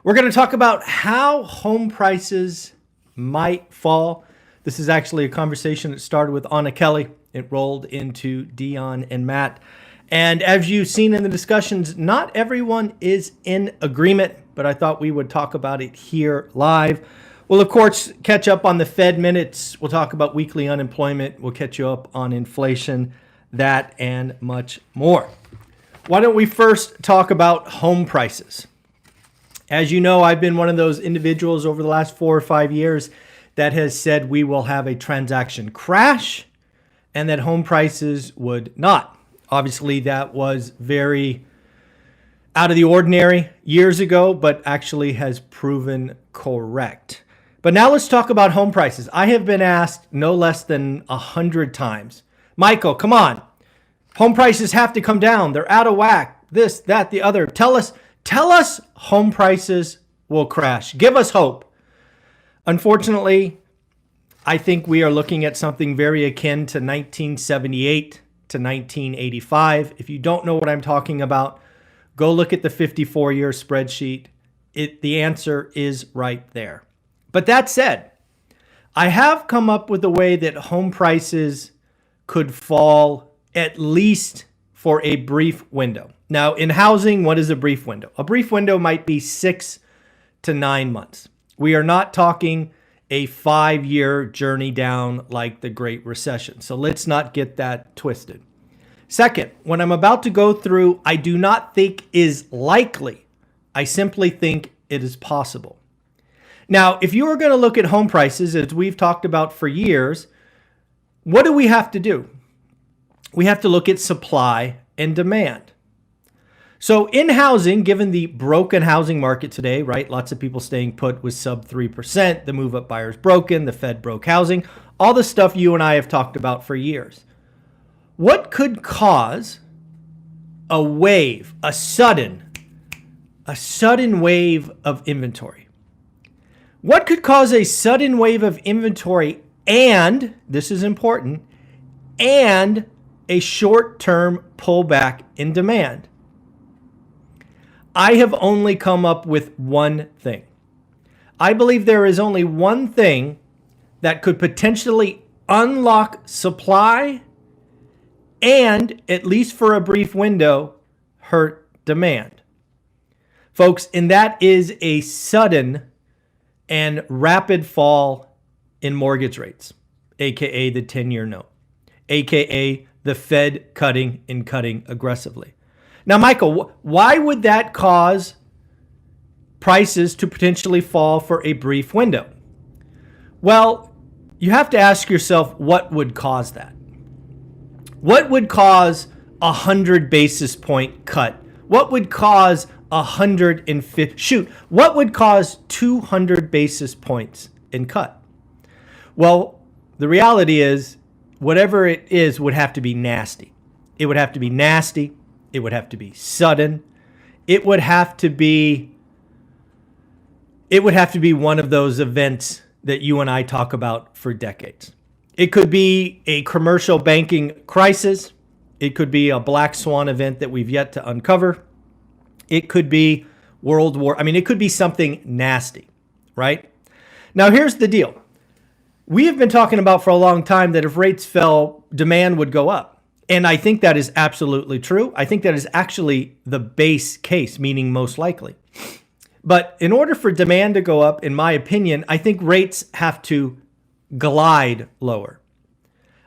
We're going to talk about how home prices might fall. This is actually a conversation that started with Anna Kelly. It rolled into Dion and Matt. And as you've seen in the discussions, not everyone is in agreement, but I thought we would talk about it here live. We'll, of course, catch up on the Fed minutes. We'll talk about weekly unemployment. We'll catch you up on inflation, that and much more. Why don't we first talk about home prices? As you know, I've been one of those individuals over the last 4 or 5 years that has said we will have a transaction crash and that home prices would not. Obviously, that was very out of the ordinary years ago, but actually has proven correct. But now let's talk about home prices. I have been asked no less than 100 times, Michael, come on. Home prices have to come down. They're out of whack. This, that, the other. Tell us home prices will crash. Give us hope. Unfortunately, I think we are looking at something very akin to 1978 to 1985. If you don't know what I'm talking about, go look at the 54-year spreadsheet. The answer is right there. But that said, I have come up with a way that home prices could fall at least for a brief window. Now, in housing, what is a brief window? A brief window might be 6 to 9 months. We are not talking a 5-year journey down like the Great Recession. So let's not get that twisted. Second, what I'm about to go through, I do not think is likely. I simply think it is possible. Now, if you are going to look at home prices, as we've talked about for years, what do we have to do? We have to look at supply and demand. So in housing, given the broken housing market today, right? Lots of people staying put with sub 3%, the move-up buyer's broken, the Fed broke housing, all the stuff you and I have talked about for years. What could cause a wave, a sudden wave of inventory? What could cause a sudden wave of inventory and, this is important, and a short-term pullback in demand? I have only come up with one thing. I believe there is only one thing that could potentially unlock supply and, at least for a brief window, hurt demand. Folks, and that is a sudden and rapid fall in mortgage rates, aka the 10-year note, aka the Fed cutting and cutting aggressively. Now, Michael, why would that cause prices to potentially fall for a brief window? Well, you have to ask yourself, what would cause that? What would cause a 100 basis point cut? What would cause 150? What would cause 200 basis points in cut? Well, the reality is, whatever it is would have to be nasty. It would have to be nasty. It would have to be sudden. It would have to be one of those events that you and I talk about for decades. It could be a commercial banking crisis. It could be a black swan event that we've yet to uncover. It could be World War. It could be something nasty, right? Now, here's the deal. We have been talking about for a long time that if rates fell, demand would go up. And I think that is absolutely true. I think that is actually the base case, meaning most likely. But in order for demand to go up, in my opinion, I think rates have to glide lower.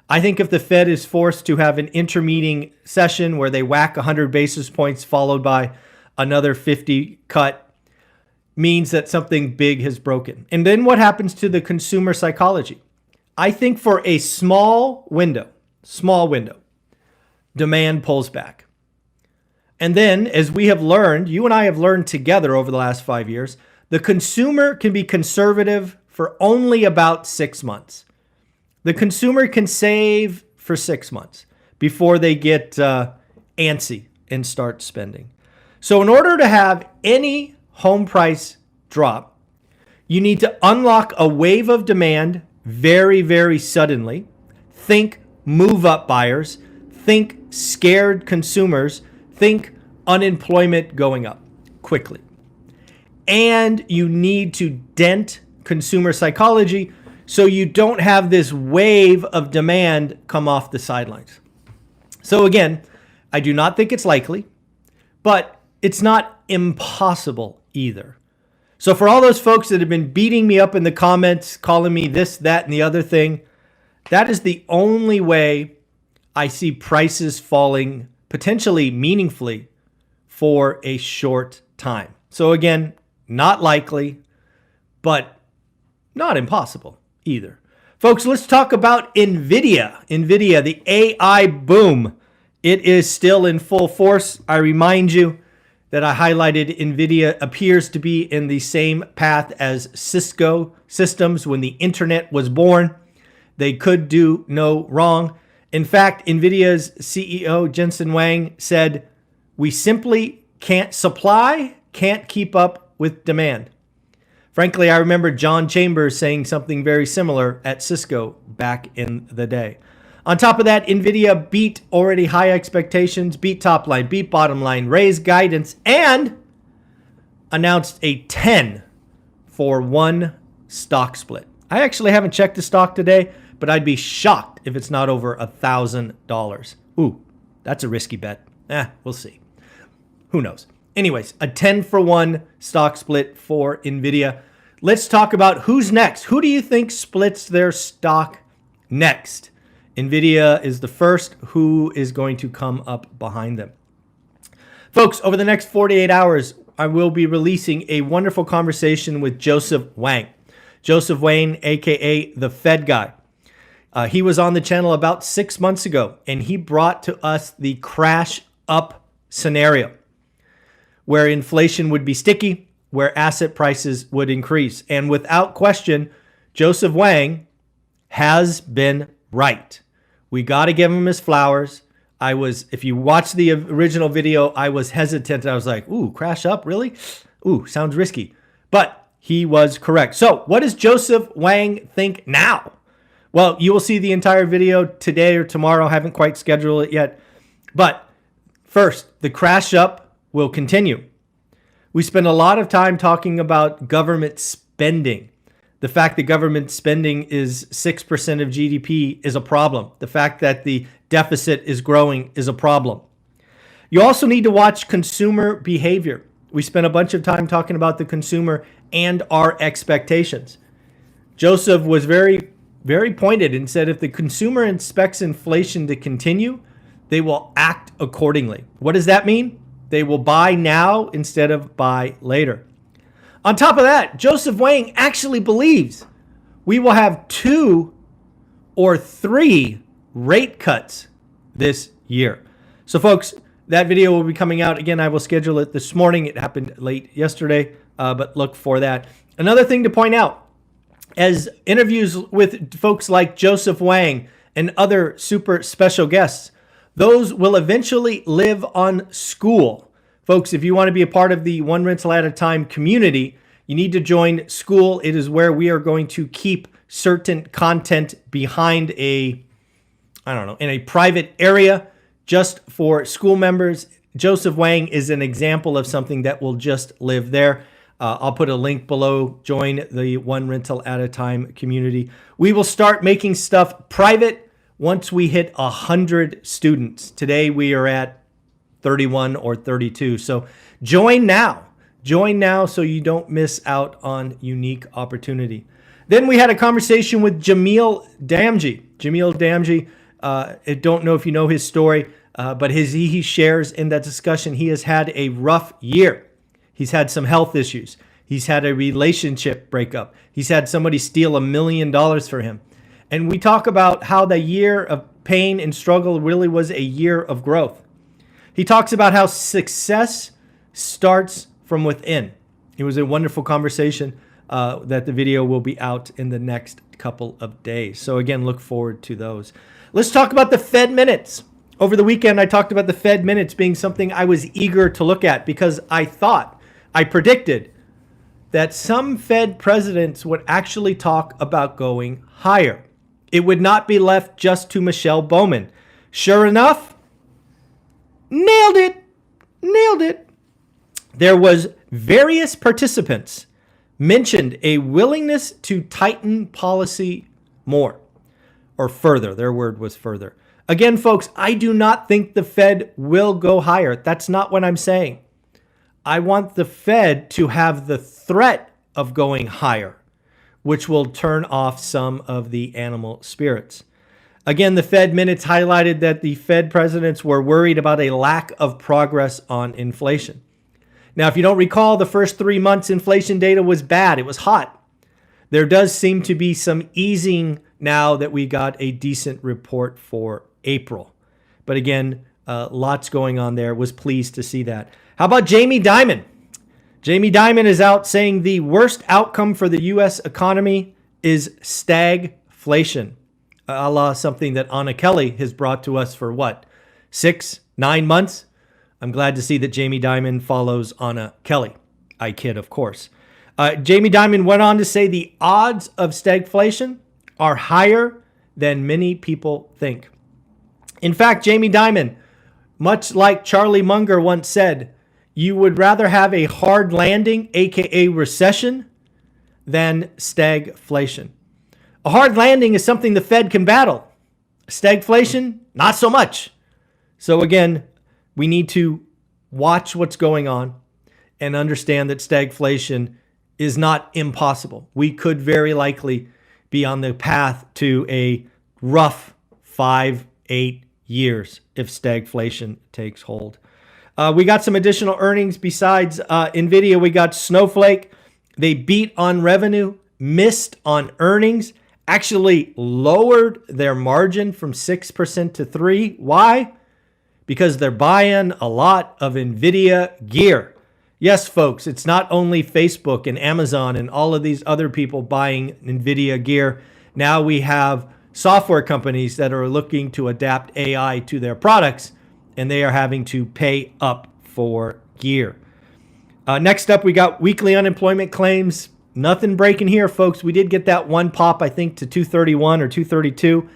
I think if the Fed is forced to have an intermeeting session where they whack 100 basis points followed by another 50 cut, means that something big has broken. And then what happens to the consumer psychology? I think for a small window, demand pulls back. And then, as we have learned, you and I have learned together over the last 5 years, the consumer can be conservative for only about 6 months. The consumer can save for 6 months before they get antsy and start spending. So in order to have any home price drop, you need to unlock a wave of demand very, very suddenly. Think move-up buyers. Think scared consumers. Think unemployment going up quickly. and you need to dent consumer psychology so you don't have this wave of demand come off the sidelines. So again, I do not think it's likely, but it's not impossible either. So for all those folks that have been beating me up in the comments, calling me this, that, and the other thing, that is the only way I see prices falling potentially meaningfully for a short time. So again, not likely, but not impossible either. Folks, let's talk about Nvidia. Nvidia, the AI boom. It is still in full force. I remind you that I highlighted Nvidia appears to be in the same path as Cisco Systems when the internet was born. They could do no wrong. In fact, Nvidia's CEO, Jensen Huang, said, "We simply can't keep up with demand." Frankly, I remember John Chambers saying something very similar at Cisco back in the day. On top of that, Nvidia beat already high expectations, beat top line, beat bottom line, raised guidance, and announced a 10-for-1 stock split. I actually haven't checked the stock today, but I'd be shocked if it's not over $1,000. Ooh, that's a risky bet. We'll see. Who knows? Anyways, a 10-for-1 stock split for Nvidia. Let's talk about who's next. Who do you think splits their stock next? Nvidia is the first. Who is going to come up behind them? Folks, over the next 48 hours, I will be releasing a wonderful conversation with Joseph Huang. Joseph Huang, aka the Fed guy. He was on the channel about 6 months ago, and he brought to us the crash up scenario, where inflation would be sticky, where asset prices would increase. And without question, Joseph Huang has been right. We got to give him his flowers. If you watch the original video, I was hesitant. I was like, ooh, crash up, really? Ooh, sounds risky. But he was correct. So what does Joseph Huang think now? Well, you will see the entire video today or tomorrow. I haven't quite scheduled it yet. But first, the crash up will continue. We spend a lot of time talking about government spending. The fact that government spending is 6% of GDP is a problem. The fact that the deficit is growing is a problem. You also need to watch consumer behavior. We spent a bunch of time talking about the consumer and our expectations. Joseph was very, very pointed and said if the consumer expects inflation to continue, they will act accordingly. What does that mean? They will buy now instead of buy later. On top of that, Joseph Huang actually believes we will have 2 or 3 rate cuts this year. So folks, that video will be coming out. Again, I will schedule it this morning. It happened late yesterday, but look for that. Another thing to point out, as interviews with folks like Joseph Huang and other super special guests, those will eventually live on School. Folks, if you want to be a part of the One Rental at a Time community, you need to join School. It is where we are going to keep certain content behind in a private area just for School members. Joseph Huang is an example of something that will just live there. I'll put a link below. Join the One Rental at a Time community. We will start making stuff private once we hit 100 students. Today we are at 31 or 32. So join now. Join now so you don't miss out on unique opportunity. Then we had a conversation with Jamil Damji. Jamil Damji, I don't know if you know his story, but he shares in that discussion he has had a rough year. He's had some health issues. He's had a relationship breakup. He's had somebody steal $1 million for him. And we talk about how the year of pain and struggle really was a year of growth. He talks about how success starts from within. It was a wonderful conversation that the video will be out in the next couple of days. So again, look forward to those. Let's talk about the Fed minutes. Over the weekend, I talked about the Fed minutes being something I was eager to look at because I predicted that some Fed presidents would actually talk about going higher. It would not be left just to Michelle Bowman. Sure enough, nailed it. There was Various participants mentioned a willingness to tighten policy more or further. Their word was further. Again, folks, I do not think the Fed will go higher. That's not what I'm saying. I want the Fed to have the threat of going higher, which will turn off some of the animal spirits. Again, the Fed minutes highlighted that the Fed presidents were worried about a lack of progress on inflation. Now, if you don't recall, the first 3 months inflation data was bad. It was hot. There does seem to be some easing now that we got a decent report for April. But again, lots going on there. Was pleased to see that. How about Jamie Dimon? Jamie Dimon is out saying the worst outcome for the U.S. economy is stagflation, a la something that Anna Kelly has brought to us for what, 6-9 months? I'm glad to see that Jamie Dimon follows Anna Kelly. I kid, of course. Jamie Dimon went on to say the odds of stagflation are higher than many people think. In fact, Jamie Dimon, much like Charlie Munger once said, you would rather have a hard landing, aka recession, than stagflation. A hard landing is something the Fed can battle. Stagflation, not so much. So again, we need to watch what's going on and understand that stagflation is not impossible. We could very likely be on the path to a rough 5-8 years if stagflation takes hold. We got some additional earnings besides Nvidia. We got Snowflake. They beat on revenue, missed on earnings, actually lowered their margin from 6% to 3%. Why? Because they're buying a lot of Nvidia gear. Yes, folks, it's not only Facebook and Amazon and all of these other people buying Nvidia gear. Now we have software companies that are looking to adapt AI to their products, and they are having to pay up for gear. Next up, we got weekly unemployment claims. Nothing breaking here, folks. We did get that one pop, I think, to 231 or 232.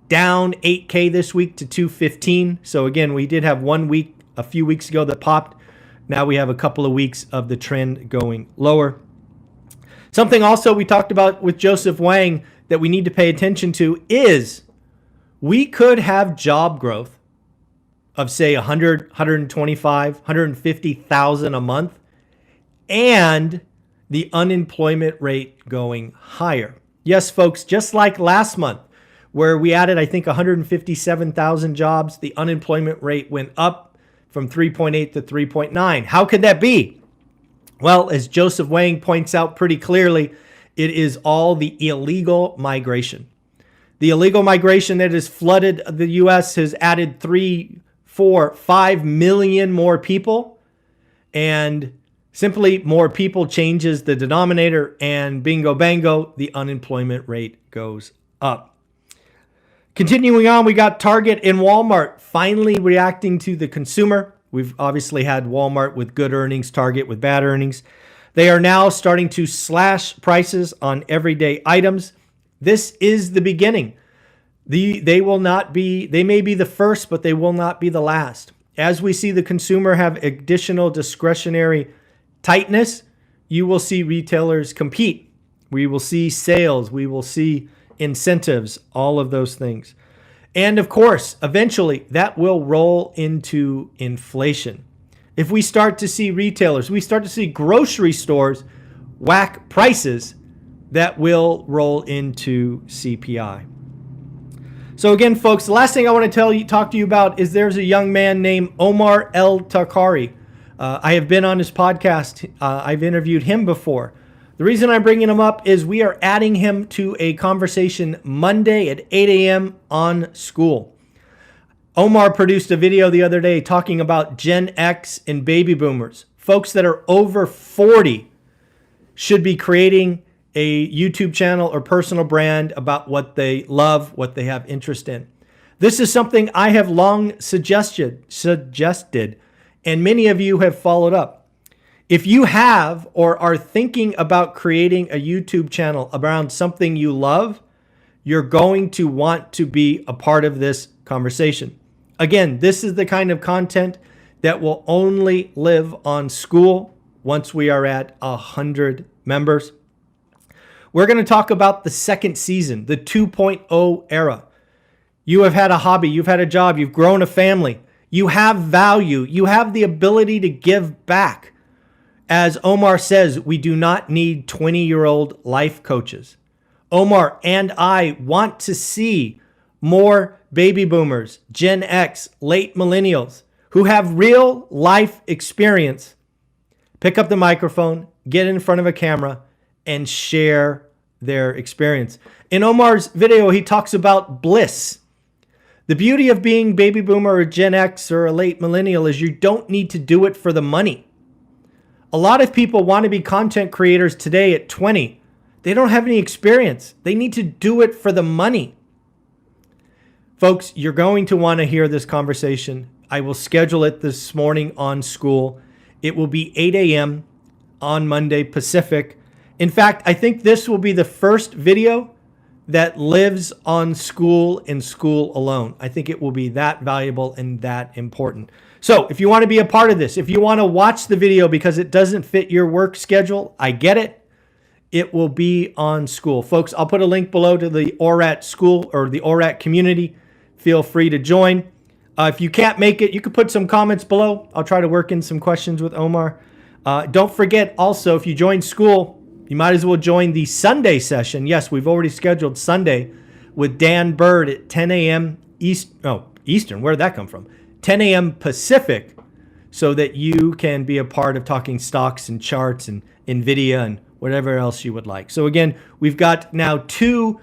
Down 8K this week to 215. So again, we did have 1 week a few weeks ago that popped. Now we have a couple of weeks of the trend going lower. Something also we talked about with Joseph Wang that we need to pay attention to is we could have job growth of say 100, 125, 150,000 a month and the unemployment rate going higher. Yes, folks, just like last month where we added, I think, 157,000 jobs, the unemployment rate went up from 3.8 to 3.9. How could that be? Well, as Joseph Wang points out pretty clearly, it is all the illegal migration. The illegal migration that has flooded the U.S. has added 3, 4, 5 million more people, and simply more people changes the denominator, and bingo bango, the unemployment rate goes up. Continuing on, we got Target and Walmart finally reacting to the consumer. We've obviously had Walmart with good earnings, Target with bad earnings. They are now starting to slash prices on everyday items. This is the beginning. They may be the first, but they will not be the last. As we see the consumer have additional discretionary tightness, you will see retailers compete. We will see sales. We will see incentives, all of those things. And of course, eventually that will roll into inflation. If we start to see retailers, we start to see grocery stores whack prices, that will roll into CPI. So again, folks, the last thing I want to talk to you about is there's a young man named Omar El-Takari. I have been on his podcast. I've interviewed him before. The reason I'm bringing him up is we are adding him to a conversation Monday at 8 a.m. on School. Omar produced a video the other day talking about Gen X and baby boomers. Folks that are over 40 should be creating a YouTube channel or personal brand about what they love, what they have interest in. This is something I have long suggested, and many of you have followed up. If you have or are thinking about creating a YouTube channel around something you love, you're going to want to be a part of this conversation. Again, this is the kind of content that will only live on School. once we are at 100 members. We're going to talk about the second season, the 2.0 era. You have had a hobby, you've had a job, you've grown a family, you have value, you have the ability to give back. As Omar says, we do not need 20-year-old life coaches. Omar and I want to see more baby boomers, Gen X, late millennials who have real life experience pick up the microphone, get in front of a camera, and share their experience. In Omar's video, he talks about bliss. The beauty of being baby boomer or Gen X or a late millennial is you don't need to do it for the money. A lot of people want to be content creators today at 20. They don't have any experience. They need to do it for the money. Folks, you're going to want to hear this conversation. I will schedule it this morning on School. It will be 8 a.m. on Monday Pacific. In fact, I think this will be the first video that lives on School and School alone. I think it will be that valuable and that important. So if you want to be a part of this, if you want to watch the video because it doesn't fit your work schedule, I get it. It will be on School. Folks, I'll put a link below to the ORAT School or the ORAT community. Feel free to join. If you can't make it, you can put some comments below. I'll try to work in some questions with Omar. Don't forget also, if you join School, you might as well join the Sunday session. Yes, we've already scheduled Sunday with Dan Bird at 10 a.m. Eastern. Where did that come from? 10 a.m. Pacific, so that you can be a part of talking stocks and charts and Nvidia and whatever else you would like. So again, we've got now two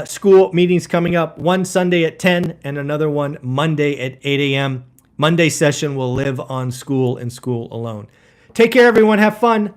School meetings coming up, one Sunday at 10 and another one Monday at 8 a.m. Monday session will live on School and School alone. Take care, everyone. Have fun.